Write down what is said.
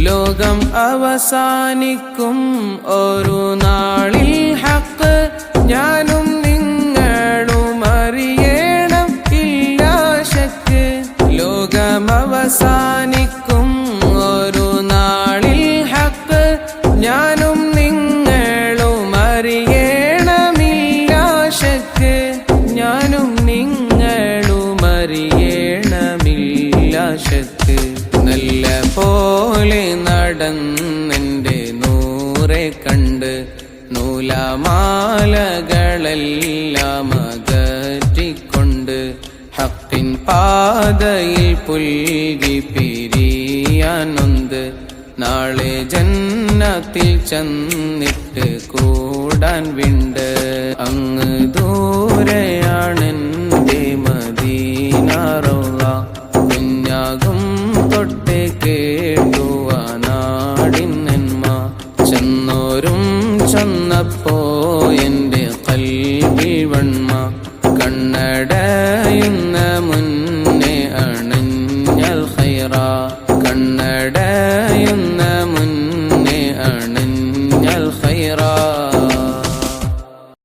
ലോകം അവസാനിക്കും ഒരു നാളിൽ ഹക്ക് ഞാനും നിങ്ങളും അറിയണം ഇല്ല ശക്ക്. ലോകം അവസാനിക്കും ഒരു നാളിൽ ഹക്ക് ഞാനും നിങ്ങളും അറിയണമില്ല ശക്ക്. ഞാനും നിങ്ങളും അറിയണമില്ല ശക്ക്. നല്ല പോലെ നടന്നെൻ്റെ നൂറെ കണ്ട് നൂലാമാലകളെല്ലാം അകറ്റിക്കൊണ്ട് ഹക്കിൻ പാതയിൽ പുൽകി പിരിയാനൊന്ത് നാളെ ജന്നത്തിൽ ചെന്നിട്ട് കൂടാൻ വിണ്ട്. അങ്ങ് ദൂരെയാണെൻ്റെ മദീന റൗള കുഞ്ഞാകും തൊട്ടേ കേട്ടുവ നാടിൻ നന്മ. ചെന്നോരും ചെന്നപ്പോ എൻ്റെ ഖൽബിൽ വന്മ